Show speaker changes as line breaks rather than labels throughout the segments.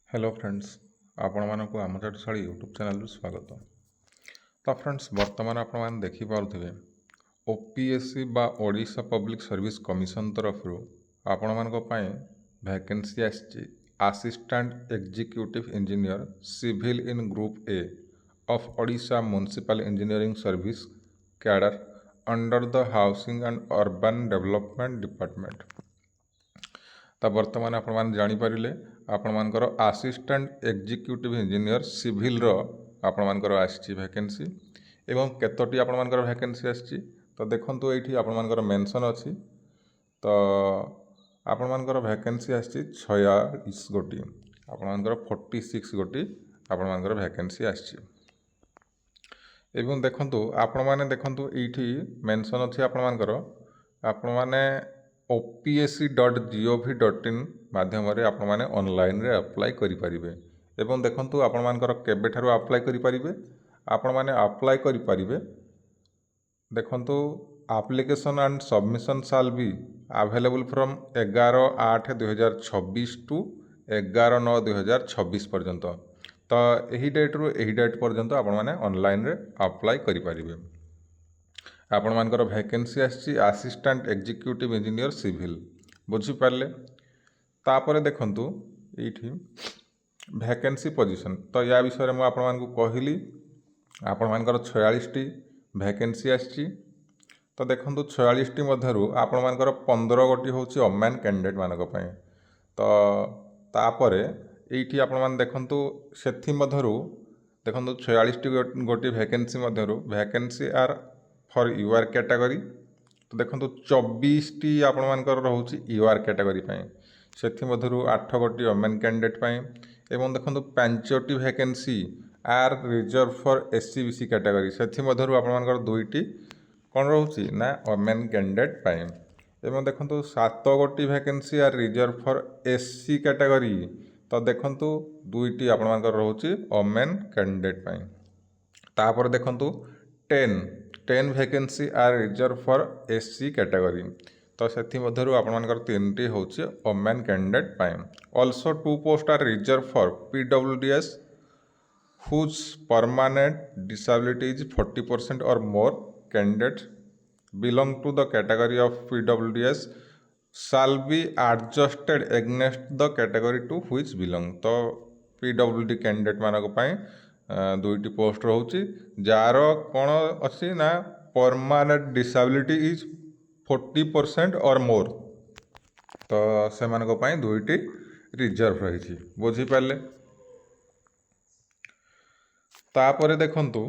Hello friends आपण मानक आम चाटशाली यूट्यूब चैनल स्वागत। तो फ्रेंड्स वर्तमान आपण मैंने देखिपे ओपीएससी बा ओडिशा पब्लिक सर्विस कमिशन तरफ आपण मान vacancy assistant executive engineer civil in group A of Odisha municipal engineering service cadre under the housing and urban development department. तो बर्तमान आपण मैंने जानीपारे आपण मानकर असिस्टेंट एग्जीक्यूटिव इंजीनियर सिविल आपण मानकर आसी वैकेंसी एवं केतोटी आपण मानकर वैकेंसी आसी तो देखंतु एठी आपण मानकर मेंशन अछि। तो आपण मानकर वैकेंसी आसी 46 गोटी आपण मानकर 46 गोटी आपण मानकर वैकेंसी आसी एवं देखंतु आपण माने देखंतु एठी मेंशन अछि आपण मानकर आपण माने opsc.gov.in माध्यम आपण माने ऑनलाइन रे अप्लाई करि परिबे एवं देखंतु आपण मानकर केबे ठारू अप्लाई करि परिबे आपण माने अप्लाई करि परिबे देखंतु application and submission shall be available from 11/8/2026 to 11/9/2026 पर्यंत। तो यही डेट रु यही डेट पर्यंत आपण माने ऑनलाइन रे अप्लाई करि परिबे। आपण मानकर वैकेंसी आसी असिस्टेंट एग्जीक्यूटिव इंजीनियर सिविल बुझी पारले। तापरे देखंतु एठी वैकेंसी पोजीशन तो या विषय में आपण मानकु कहली आपण मानकर 46 टी वैकेंसी आसी। तो देखंतु 46 टी मध्यरु आपण मानकर 15 गोटी होची ओमेन कैंडिडेट मानक पय। तो तापरे एठी आपण मान देखंतु सेथि मध्यरु देखंतु 46 टी गोटी वैकेंसी मध्यरु vacancy are for UR category. तो देखंतु 24 टी आपण मानकर रहउची यूआर कैटेगरी पय सेथि मध्यरु 8 गोटी ओमेन कैंडिडेट पय एवं देखंतु 5 टी vacancy are reserve for SEBC category सेथि मध्यरु आपण मानकर 2 टी कोन रहउची ना ओमेन कैंडिडेट पय एवं देखंतु 7 गोटी vacancy are reserve for SC category. तो देखंतु 2 टी आपण मानकर रहउची ओमेन कैंडिडेट पय। तापर देखंतु 10 vacancy are reserve for SC category. तो सेथि मध्यरु आपण मानकर 3 टी होची ओमेन कैंडिडेट पय। Also 2 post are reserve for PWDs whose permanent disability is 40% or more candidates belong to the category of PWDs shall be adjusted against the category to which belong। तो PWD candidate मानक पय 2 T post रहउची jar कोन अछि ना permanent disability is 40% और मोर। तो से मानक पय 2 टी रिजर्व रही बुझी पाले। तापरे देखंतु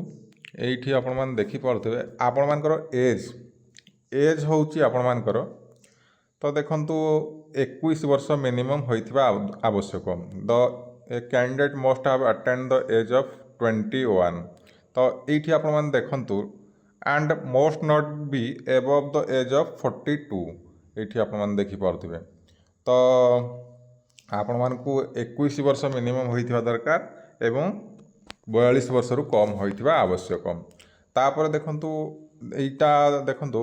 एठी आपण मान देखि पड़थबे आपण मानकर एज होउची आपण मानकर तो देखंतु 21 वर्ष मिनिमम होइथिबा आवश्यक। The a candidate must have attained the age of 21। तो एठी आपण मान देखंतु and must not be above the age of 42 एठी आपण मान देखि पड़थबे। तो आपण मान को 21 वर्ष मिनिमम होइथिबा दरकार एवं 42 वर्ष रु कम होइथिबा आवश्यक। तापर देखंतु एटा देखंतु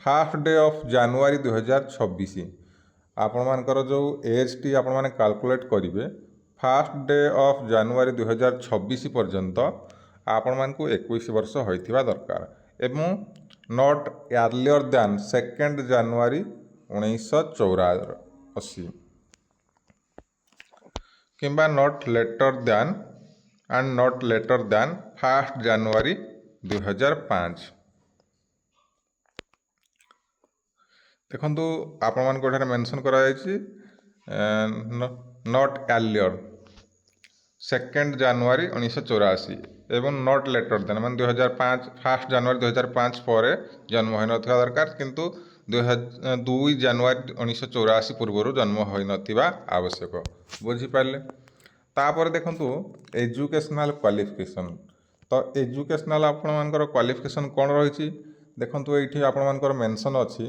फर्स्ट डे ऑफ जनवरी 2026 आपण मानकर जो एज टी आपण माने कैलकुलेट करिवे फर्स्ट डे ऑफ जनवरी 2026 पर्यंत आपण मान को 21 वर्ष होइथिबा दरकार एवं नॉट अर्लियर दैन 2 जनवरी 1984 किंबा not later than and not later than 1 January 2005। देखंतु आपण मान कोठारे मेंशन करा जायछि नॉट अर्लियर 2 जनवरी 1984 एवं नॉट लेटर देन मान 2005 1 जनवरी 2005 पर जन्म होई नथिबा दरकार किंतु 2 जनवरी 1984 पूर्व जन्म होई नथिबा आवश्यक बुझी पाले। तापर देखंतु एजुकेशनल क्वालिफिकेशन तो एजुकेशनल आपण मानकर क्वालिफिकेशन कोन रहिछि देखंतु एठी आपण मानकर मेंशन अछि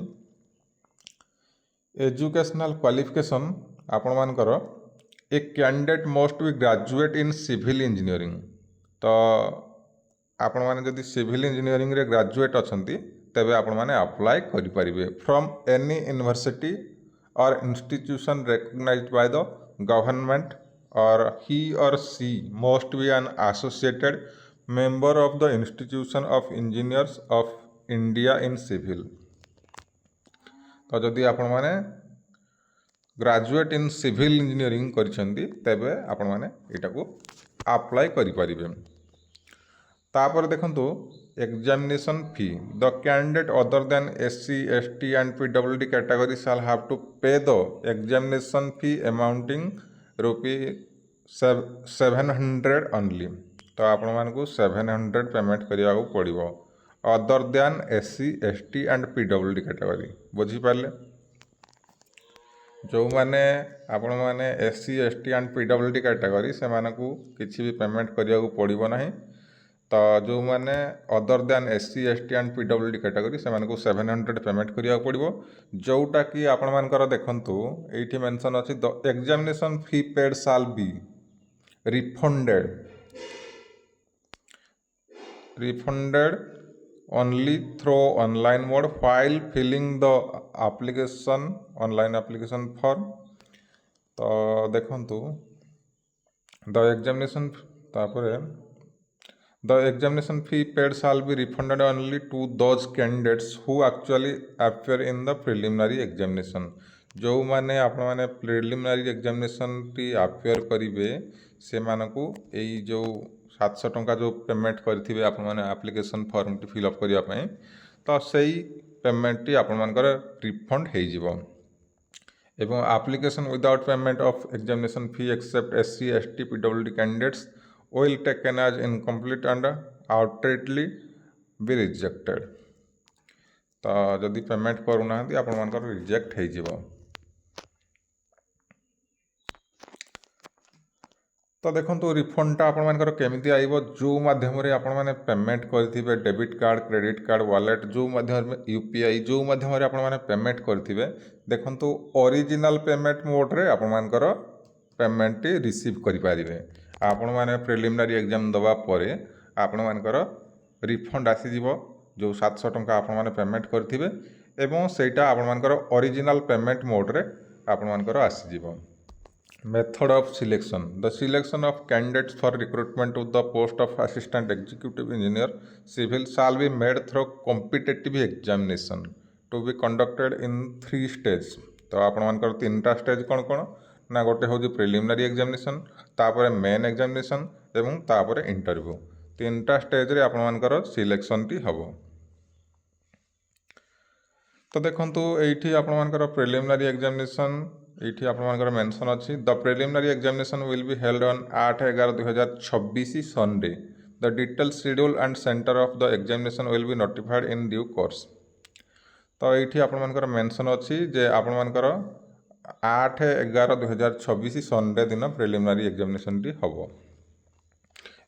एजुकेशनल क्वालिफिकेशन आपण मानकर a candidate must be graduate in civil engineering. तो आपण माने जदि सिविल इंजीनियरिंग रे ग्रेजुएट अछंती तबे आपण माने अप्लाई करि परिबे from any university or institution recognised by the government or he or she must be an associated member of the Institution of Engineers of India in Civil। तो जदि आपण माने ग्रेजुएट इन सिविल इंजीनियरिंग करिसेंती तेबे आपण माने एटा को apply करि परिबे। तापर देखंतु examination fee the candidate other than SC ST and PWD category shall have to pay the examination fee amounting ₹700 only. तो आपण मानकु 700 पेमेंट करिया को पड़िबो other than SC ST and PWD category. बुझी पाले जो माने आपण माने SC ST and PWD category से मानकु किछि भी पेमेंट करिया को पड़िबो नाही। तो जो मैंने other than SC ST and PWD category से 700 पेमेंट करिया पड़ो जोटा कि आपण मानकर देखंतु एठी मेंशन अछि the examination fee paid shall be refunded only through online mode while filling the application online application form. तो देखंतु द एग्जामिनेशन तापर The examination fee paid shall be refunded only to those candidates who actually appear in the preliminary examination। जो माने आपण माने preliminary examination T appear करिवे से मानकु एई जो 700 टंका जो पेमेंट करथिबे आपण माने एप्लिकेशन फॉर्म टी फिल अप करिया पई तो सेई पेमेंट टी आपण मानकर रिफंड हेइ जिवो। एवं application without payment of examination fee except SC ST PWD candidates will taken as incomplete and outrightly be rejected। तो जदि पेमेंट करूना आपण मानकर रिजेक्ट हो जिवो। तो देखंतु रिफंडटा आपण मानकर केमिति आइबो जो माध्यम रे आपण माने पेमेंट करथिबे debit card credit card wallet जो माध्यम में UPI जो माध्यम रे आपण माने पेमेंट करथिबे देखंतु ओरिजिनल पेमेंट मोड रे आपण मानकर पेमेंट टी रिसीव करि पारिबे। आपण माने प्रिलिमिनारी एग्जाम दवा परे आपण मानकर रिफंड आसी जिवो जो 700 टंका आपण माने पेमेंट करथिबे एवं सेटा आपण मानकर ओरिजिनल पेमेंट मोड रे आपण मानकर आसी जिवो। Method of selection the selection of candidates for recruitment to the post of assistant executive engineer civil shall be made through competitive examination to be conducted in 3 stage. तो आपण मानकर 3टा stage कोन कोन ना गोटे हूँ प्रिलिमिनारी एग्जामिनेशन तापर main examination एवं तापर interview 3टा stage रे आपण मानकर सिलेक्शन टी हबो। तो देखंतु एठी आपण मानकर प्रिलिमिनारी एग्जामिनेशन एठी आपण मानकर मेंशन अछि the preliminary examination will be held on 8/11/2026 Sunday the detail schedule and centre of the examination will be notified in due course. तो एठी आपण मानकर मेंशन अछि जे आपण मानकर 8/11/2026 संडे दिन प्रिलिमिनारी एग्जामिनेशन टी हबो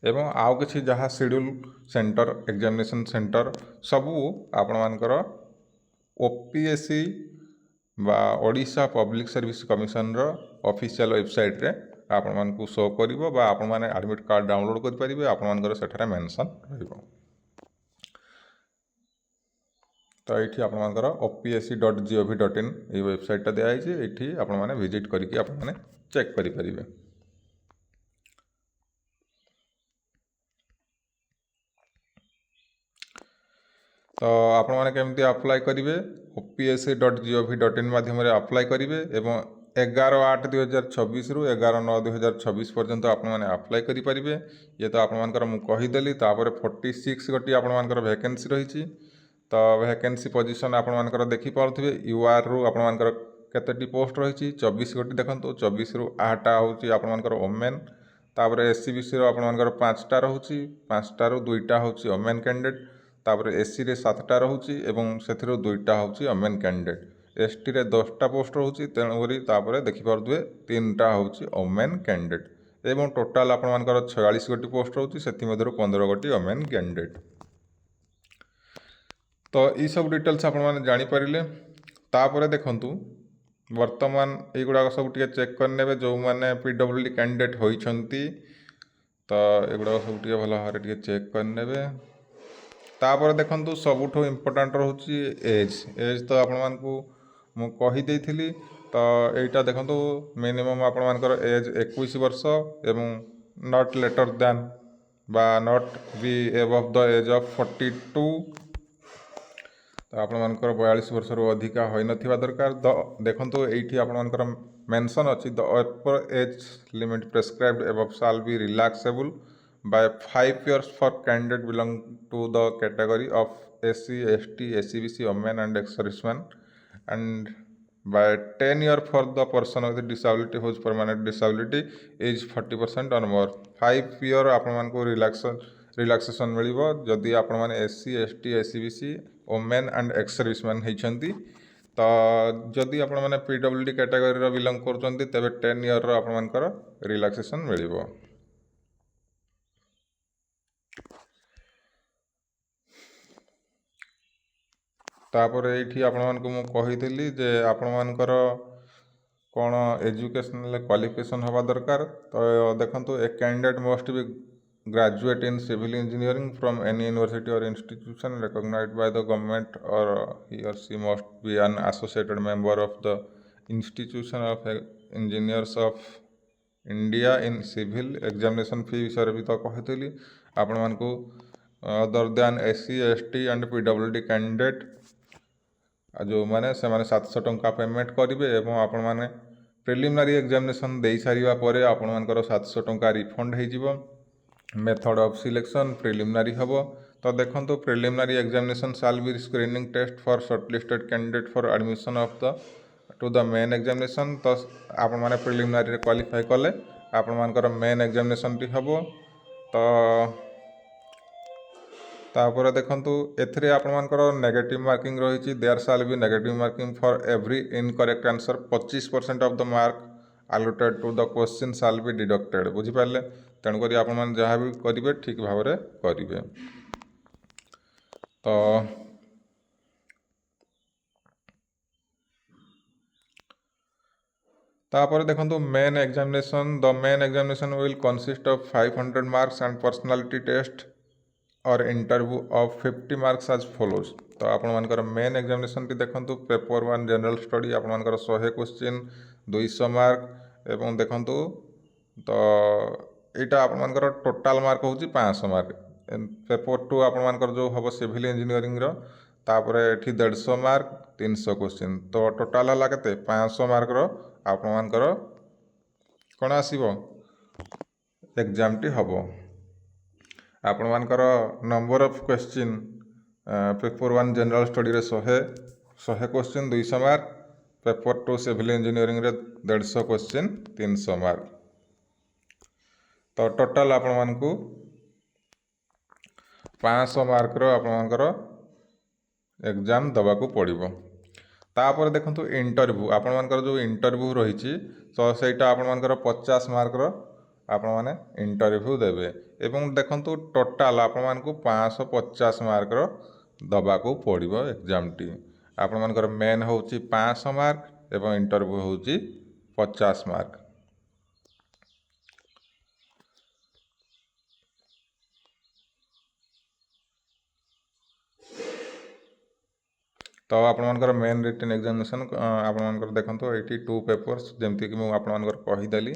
एवं आउ किछि जहाँ शेड्यूल सेंटर एग्जामिनेशन सेंटर सबू आपण मानकर OPSC बा ओडिशा पब्लिक सर्विस कमिशन रो ऑफिशियल वेबसाइट रे आपण मानकु शो करिवो बा आपण माने एडमिट कार्ड डाउनलोड करि परिबे आपण मानकर सेठारे मेंशन रहइबो। तो ये आप opsc.gov.in ये वेबसाइट दिखाई ये आपण मैंने विजिट करके आपण मैंने चेक करें। तो आपण मैंने केमती अप्लाई करेंगे opsc.gov.in माध्यम अप्लाई करेंगे एवं 11/8/2026 रु 11/9/2026 पर्यंत आपण मैंने अप्लाई करेंगे। ये तो आपण मानकर मु कहीदेली 46 गोटी आपण मानकर वैकेंसी रही। तो वैकेंसी पोजीशन आपण मानकर देखि पारुथिबे UR रु आपण मानकर केतेटी पोस्ट रही 24 गोटी देखंतु 24 रु 8टा होची आपण मानकर ओमेन तापर SCBC रो आपण मानकर 5टा रहउची 5टा रु 2टा होची ओमेन कैंडिडेट तापर SC रे 7टा रहउची एवं सेथिरो 2टा होची ओमेन कैंडिडेट ST रे 10टा पोस्ट रहउची तेणुकरी तापर देखि पारुथिबे 3टा होची ओमेन कैंडिडेट एवं टोटाल आपण मानकर 46 गोटी पोस्ट रहउची सेथि मधुर 15 गोटी ओमेन कैंडिडेट। तो ये सब डिटेल्स आपण माने जानि परिले तापर देखंतु वर्तमान एगुड़ा सब टिके चेक करने जो मैंने PWD कैंडिडेट होइछंती तो एगुड़ा सब टिके भल भाव टिके चेक करने तापर देखंतु सबुठो इम्पोर्टेंट रहउची एज तो आपण मानकु मु कहि देइथिली तो यहाँ देखो मिनिमम आपर एज 21 वर्ष एवं नॉट लेटर दैन बा not be above the age of 42 तो आपर 42 वर्ष अधिका हो नथिबा दरकार देखो ये आपर मेंशन अच्छी the upper age limit prescribed above shall be relaxable by 5 years for candidate belong to the category of SC, ST, SCBC, women and ex-servicemen, and by 10 year for the person with disability whose permanent disability is 40% or more. 5 year आपण को relaxation मिलिबो जदि आपण माने SC, ST, SCBC, women and ex-servicemen होइछंती तो जदि आपण माने PWD category रो belong करछंती तबे 10 year रो आपण मानकर रिलैक्सेशन मिलिबो। तापर ये आपको मुझे जे आपण मानकर कौन एजुकेशनल क्वालिफिकेशन हवा दरकार तो देखो a candidate must be graduate in civil engineering from any university or institution recognised by the government or he or she must be an associated member of the institution of engineers of India in civil examination fee विषय भी तो कही आपण मानकू other than SC, ST and PWD candidate जो मैंने से 700 टंका पेमेंट करेंगे एवं आपण मैंने प्रिलिमिनारी एग्जामिनेशन दे सारिबा परे आपण मानकर 700 टंका रिफंड हो मेथड ऑफ सिलेक्शन प्रिलिमिनारी हम तो देखो preliminary examination shall be screening test for shortlisted candidate for admission of the to the main examination तो आपण माने प्रिलिमिनारी क्वालिफाई कले आपण मानकर मेन एग्जामिनेशन टी हम तो तापर देखंतु एथिरे आपण मानकर नेगेटिव मार्किंग रही there shall be negative marking for every incorrect answer 25% of the mark allotted to the question shall be deducted बुझी पाले तेणुक आपण मैंने जहाँ भी करेंगे ठीक भाव में करेंगे तो तापर देखो main examination the main examination will consist of 500 marks and personality test or interview of 50 marks as follows तो आपण मानकर मेन एग्जामिनेशन टी देखंतु पेपर 1 जनरल स्टडी आपण मानकर 100 क्वेश्चन 200 मार्क एवं देखंतु तो यहाँ आपण मानकर टोटाल मार्क होची 500 मार्क पेपर 2 आपण मानकर जो हम सिविल इंजीनियरिंग रो तापर एठी 150 मार्क 300 क्वेश्चन तो टोटाल हला केते 500 मार्क रो आपण मानकर कोन आसीबो एग्जाम टी हबो आपण मानकर number of question paper 1 general study रे 100 question 200 mark paper 2 civil engineering रे 150 क्वेश्चन 300 मार्क तो टोटाल आपण मानकू 500 मार्क रो आपण मानकर एग्जाम दबाकू पड़िबो तापर देखंतु इंटरव्यू आपण मानकर जो इंटरव्यू रही तो सेटा आपण मानकर 50 मार्क रो आपण माने इंटरव्यू देवे एवं देखंतु टोटाल आपण मानकू 550 मार्क रो दबाकू पड़िबो एग्जाम टी आपण मानकर मेन होची 500 मार्क एवं इंटरव्यू होची 50 मार्क तो आपणकर मेन रिटन एग्जामिनेशन आपणकर देखो ये 2 पेपर्स जमती कि मुझे आपणकर कहीदेली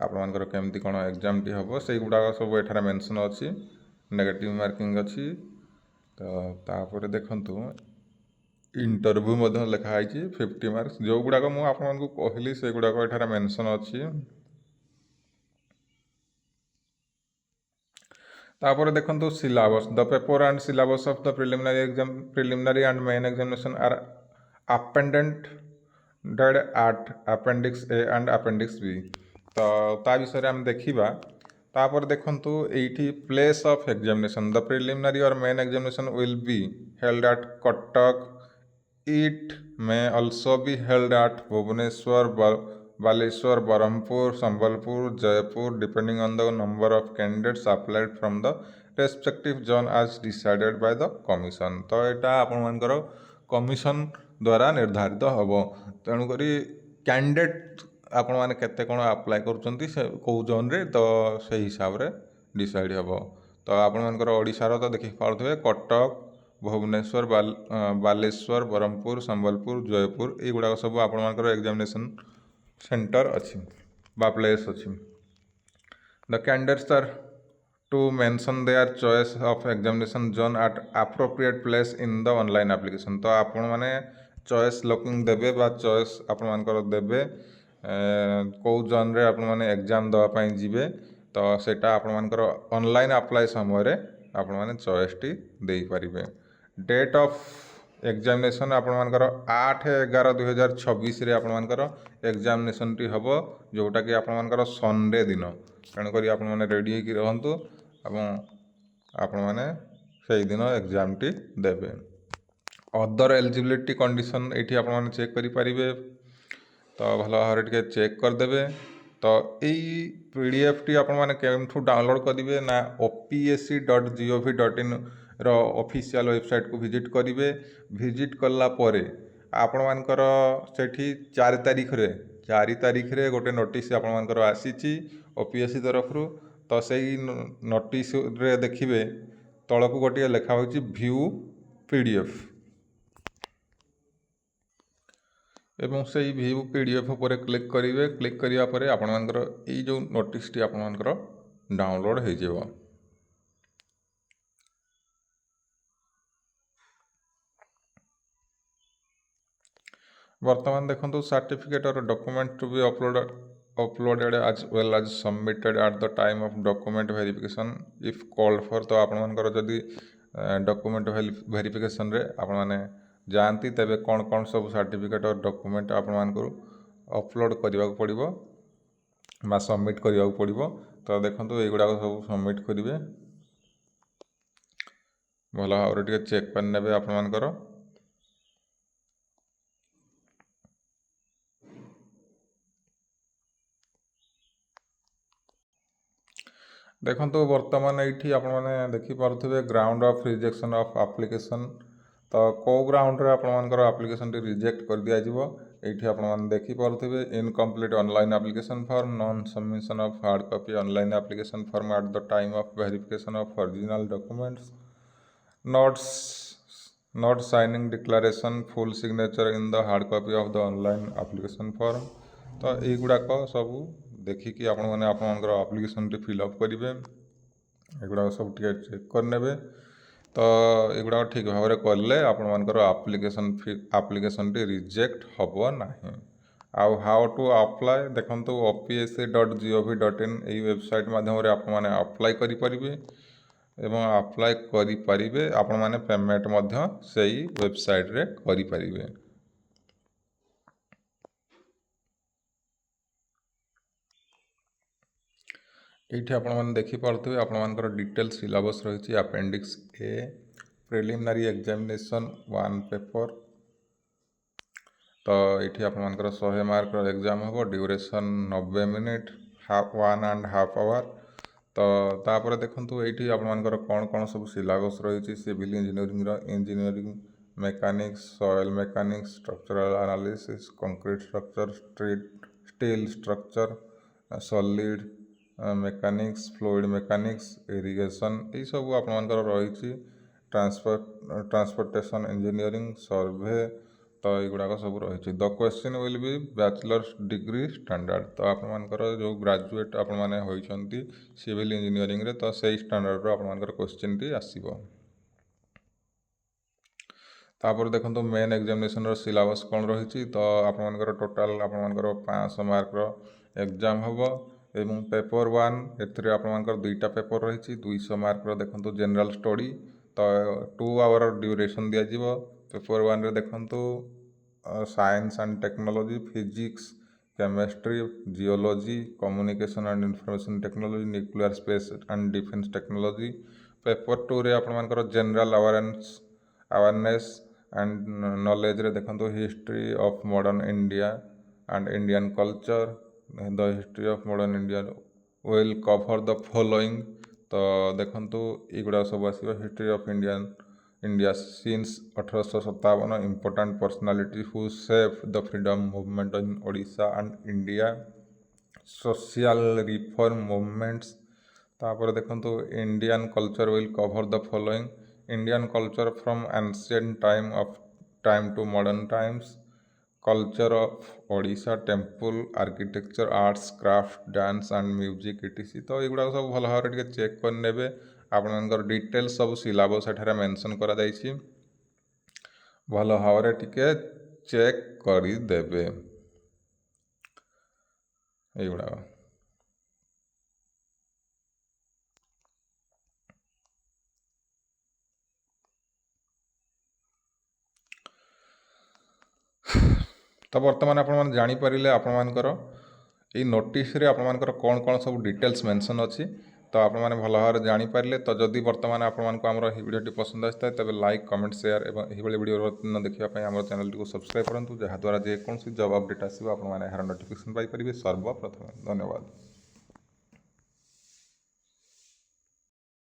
आपणकर केमती कौन एग्जाम टी हम से गुड़ाक सब एठार मेंशन अच्छी नेगेटिव मार्किंग अच्छी तो तापर देखंतु इंटरव्यू लिखाई 50 मार्क्स जो गुड़ाक मुझे आपको कहली से गुड़ाक एठार मेंशन अच्छी तापर देखंतु syllabus the paper and syllabus of the preliminary and main examination are appended at appendix A and appendix B तो ता विषय आम देखा तापर देखंतु एठी place of examination the preliminary or main examination will be held at Cuttack it may also be held at Bhubaneswar Baleswar Berhampur Sambalpur Jeypore depending on the number of candidates applied from the respective zone as decided by the commission तो यहाँ आपर commission द्वारा निर्धारित हम तेणुक candidate आपण मैंने केते कौन apply करुँच कौ जोन रे तो से हिसाब से डिसाइड हम तो आपण ओडिशार तो देखिए पारे कटक भुवनेश्वर बालेश्वर ब्रह्मपुर संबलपुर जयपुर युवा सब आपर एग्जामिनेशन सेंटर अच्छी बा प्लेस अच्छी। The candidates are to mention their choice of examination zone at appropriate place in the online application। तो आपण मैंने चॉइस लॉकिंग देबे बा चॉइस आपण मानकर देबे कौ जोन रे आपण माने एग्जाम दवा पाई जिबे तो सेटा आपण मानकर ऑनलाइन अप्लाई समय रे आपण माने चॉइस टी देई परिबे। डेट ऑफ एग्जामिनेशन आपण मानकर 8/11/2026 रे आपण मानकर एग्जामिनेशन टी हबो जोटा कि आपण मानकर संडे दिन तेणु करी आपण माने रेडी होई रहंतु एवं आपण माने सेही दिन एग्जाम टी देबे। अदर एलिजिबिलिटी कंडीशन एठी आपण माने चेक करि परिबे तो भल भाव टिके चेक करदेबे। तो यही पीडीएफ टी आपण माने केमठू डाउनलोड करिवे ना opsc.gov.in रो ऑफिशियल वेबसाइट को विजिट करिवे। विजिट कला परे आपण मानकर सेठी 4 तारीख रे गोटे नोटिस आपण मानकर आसीची ओपीएससी तरफ रु तो सही नोटिस रे देखिबे तळकू गोटे लेखा होची व्यू पीडीएफ एवं से व्यू पीडीएफ पर क्लिक करेंगे। क्लिक करिया परे आपण मानकर एई जो नोटिस टी आपण मानकर डाउनलोड हो जाएगा। वर्तमान देखो certificate or document to be uploaded as well as submitted at the time of document verification if called for. तो आपण मानकर जदि डॉक्यूमेंट वेरिफिकेशन रे आपण माने जानती तेबे कौन कौन सब सर्टिफिकेट और डॉक्यूमेंट आपण मानकर अपलोड करने पड़ो बा सबमिट करने पड़ो। तो देखो युवा सब सबमिट करेंगे भल भाव टे चेक करने आपण मानकर। देखो वर्तमान ये आपण मैंने देखिपे ground of rejection of application. तो कौ ग्राउंड रे आपण मानकर एप्लिकेशन टी रिजेक्ट कर दिया जिवो एठी आपण माने देखिपे incomplete online application form non submission of hard copy online application form at the time of verification of original documents not signing declaration full signature in the hard copy of the online application form. तो युवाक सब देखिकी आपण माने आपनकर application T fill up करेंगे एगुड़ा सब टे check करने। तो युवा ठीक भाव में कले आपण मानकर एप्लिकेशन टी रिजेक्ट हबो नाही। आउ हाउ टू अप्लाई देखंतु opsc.gov.in यही वेबसाइट माध्यम रे आपण माने अप्लाई करि परिबे एवं अप्लाई करि परिबे आपण माने पेमेंट मध्य सेही वेबसाइट रे करि परिबे। ये आपण मैंने देखिपे आपण मानकर डिटेल सिलेबस रही अपेंडिक्स ए प्रिलिमिनरी एग्जामिनेशन 1 पेपर। तो ये आपण मानकर 100 मार्क एग्जाम हम ड्यूरेशन 90 मिनिट 1.5 आवर। तो तापर देखो ये आपण मानकर कौन कौन सब सिलेबस रही civil engineering mechanics soil mechanics structural analysis concrete structure steel structure solid mechanics fluid mechanics irrigation यही सब आप रही ट्रांसपोर्टेशन इंजीनियरिंग सर्वे। तो युवाक सब रही the question will be bachelors degree standard. तो आपर जो ग्रेजुएट आप होती सिविल इंजीनियरिंग रे तो सही स्टैंडर्ड आपर क्वेश्चन टी आसीबो। तापर देखो मेन एग्जामिनेशन सिलेबस कौन रही। तो आपर टोटाल आपर 500 मार्क एग्जाम हम एवं पेपर 1 एथरे आपर 2टा पेपर रही 200 मार्क देखो जनरल स्टडी। तो 2 आवर ड्यूरेशन दिज्व पेपर 1 रे देखो science and technology physics chemistry geology communication and information technology nuclear space and defence technology. Paper 2 रे आपर जनरल अवेयरनेस एंड नॉलेज रे देखो history of modern India and Indian culture. The history of modern India will cover the following. तो देखो युवा सब आसो history of India since 1857 important personality who save the freedom movement in Odisha and India social reform movements. तापर देखो Indian culture will cover the following Indian culture from ancient time to modern times, culture of Odisha, temple, architecture, arts, craft, dance and music etc. तो एगुड़ा सब भल भाव टे check करने आपणकर details सब सिलेबस एठारे मेंशन करा जाइछि भल भाव टे चेक करदेवे एगुड़ा तो बर्तमान आपण जानीपारे आपर ये नोटिस आपर कौन कौन सब डिटेल्स मेंशन अच्छी तो आपण मैंने भल भाव जानीपारे तो जदि बर्तमान आपर भिडियो पसंद आए तेज लाइक कमेंट शेयर और यह भिडियो देखापी आम चैनल को सब्सक्राइब करूँ जहाँद्वारा जेकोसी जॉब अपडेट आसो आपने यार नोटिफिकेशन पाइपर सर्वप्रथम धन्यवाद।